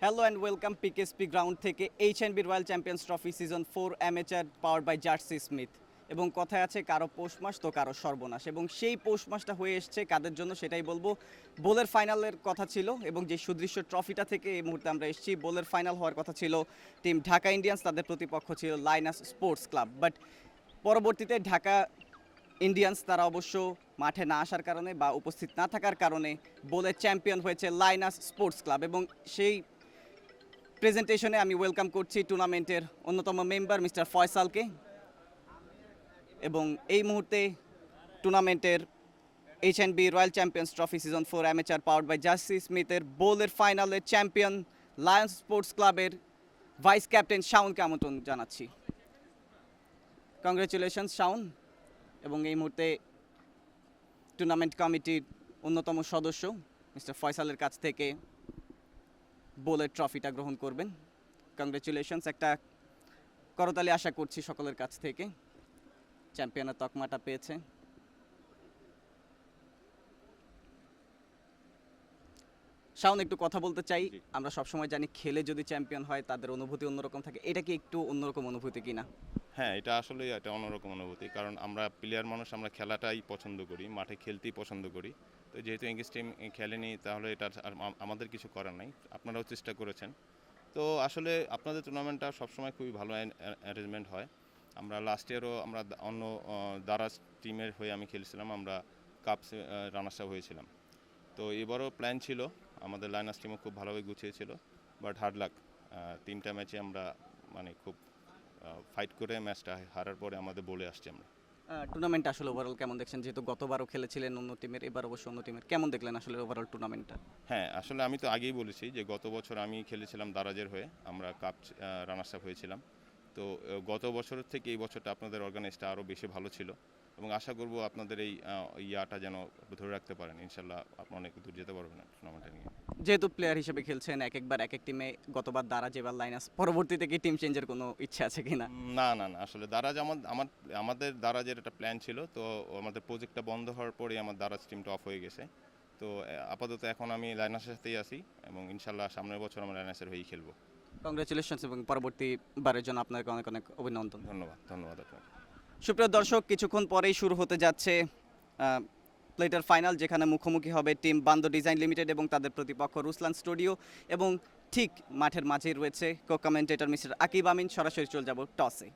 Hello and welcome PKSP ground থেকে HNB royal champions trophy season 4 amateur power by Jersey Smith. এবং কথায় আছে কারো পৌষ মাস তো কারো সর্বনাশ, এবং সেই পৌষ মাসটা হয়ে এসছে কাদের জন্য সেটাই বলবো। বোলের ফাইনালের কথা ছিল এবং যে সুদৃশ্য ট্রফিটা থেকে এই মুহূর্তে আমরা এসেছি, বোলের ফাইনাল হওয়ার কথা ছিল টিম ঢাকা ইন্ডিয়ান্স, তাদের প্রতিপক্ষ ছিল লাইনাস স্পোর্টস ক্লাব। বাট পরবর্তীতে ঢাকা ইন্ডিয়ান্স তারা অবশ্য মাঠে না আসার কারণে বা উপস্থিত না থাকার কারণে বোলের চ্যাম্পিয়ন হয়েছে লাইনাস স্পোর্টস ক্লাব। এবং সেই প্রেজেন্টেশনে আমি ওয়েলকাম করছি টুর্নামেন্টের অন্যতম মেম্বার মিস্টার ফয়সালকে। এবং এই মুহূর্তে টুর্নামেন্টের HNB royal champions trophy season 4 amateur powered by Jersey স্মিথের বোলের ফাইনালের চ্যাম্পিয়ন লায়ন্স স্পোর্টস ক্লাবের ভাইস ক্যাপ্টেন শাওনকে আমন্ত্রণ জানাচ্ছি। কংগ্রেচুলেশনস শাওন। এবং এই মুহূর্তে টুর্নামেন্ট কমিটির অন্যতম সদস্য মিস্টার ফয়সালের কাছ থেকে বোলের ট্রফিটা গ্রহণ করবেন। কংগ্রেচুলেশনস, একটা করতালি আশা করছি সকলের কাছ থেকে। চ্যাম্পিয়নের তকমাটা পেয়েছে। শাওন, একটু কথা বলতে চাই। আমরা সবসময় জানি খেলে যদি চ্যাম্পিয়ন হয় তাদের অনুভূতি অন্যরকম থাকে, এটা কি একটু অন্যরকম অনুভূতি কিনা? হ্যাঁ, এটা আসলেই একটা অন্যরকম অনুভূতি, কারণ আমরা প্লেয়ার মানুষ, আমরা খেলাটাই পছন্দ করি, মাঠে খেলতেই পছন্দ করি। তো যেহেতু ইংলিশ টিম খেলেনি, তাহলে এটা আমাদের কিছু করার নাই। আপনারাও চেষ্টা করেছেন। তো আসলে আপনাদের টুর্নামেন্টটা সবসময় খুবই ভালো অ্যারেঞ্জমেন্ট হয়। আমরা লাস্ট ইয়ারও আমরা অন্য দারাজ টিমের হয়ে আমি খেলেছিলাম, আমরা কাপ রানার্স আপ হয়েছিলাম। তো এবারও প্ল্যান ছিল, আমাদের লাইনার্স টিমও খুব ভালোভাবে গুছিয়েছিল, বাট হার্ড লাক, 3টা ম্যাচে আমরা খুব ফাইট করে ম্যাচটা হারার পরে আমাদের বলে আসছি আমরা। টুর্নামেন্ট আসলে ওভারঅল কেমন দেখছেন? যেহেতু গতবারও খেলেছিলেন অন্য টিমের, এবার অবশ্য অন্য টিমের, কেমন দেখলেন আসলে ওভারঅল টুর্নামেন্টটা? হ্যাঁ, আসলে আমি তো আগেই বলেছি যে গত বছর আমি খেলেছিলাম দারাজের হয়ে, আমরা কাপ রানার্স আপ হয়েছিলাম। তো গত বছরের থেকে এই বছরটা আপনাদের অর্গানাইজটা আরও বেশি ভালো ছিল, এবং আশা করব আপনাদের এই ইয়াটা যেন ধরে রাখতে পারেন। ইনশাল্লাহ আপনারা অনেক দূর যেতে পারবেন টুর্নামেন্টটা নিয়ে। যেহেতু প্লেয়ার হিসেবে খেলছেন একবার এক এক টিমে, গতবার দারাজ এবার লাইনাস, পরবর্তীতে কি টিম চেঞ্জের কোনো ইচ্ছা আছে কিনা? না না না, আসলে দারাজ আমাদের দারাজের একটা প্ল্যান ছিল, তো আমাদের প্রজেক্টটা বন্ধ হওয়ার পরে আমার দারাজ টিমটা অফ হয়ে গেছে। তো আপাতত এখন আমি লাইনাসের সাথেই আছি, এবং ইনশাল্লাহ সামনের বছর আমরা লাইনাসের হয়েই খেলবো। কংগ্রেচুলেশনস এবং পরবর্তীবারের জন্য আপনাকে অনেক অনেক অভিনন্দন। ধন্যবাদ ধন্যবাদ আপনাকে। সুপ্রিয় দর্শক, কিছুক্ষণ পরেই শুরু হতে যাচ্ছে প্লেটার ফাইনাল, যেখানে মুখোমুখি হবে টিম বান্দো ডিজাইন লিমিটেড এবং তাদের প্রতিপক্ষ রুসলান স্টুডিও। এবং ঠিক মাঠের মাঝেই রয়েছে কো কমেন্টেটর মিস্টার আকিব আমিন। সরাসরি চলে যাব টসে।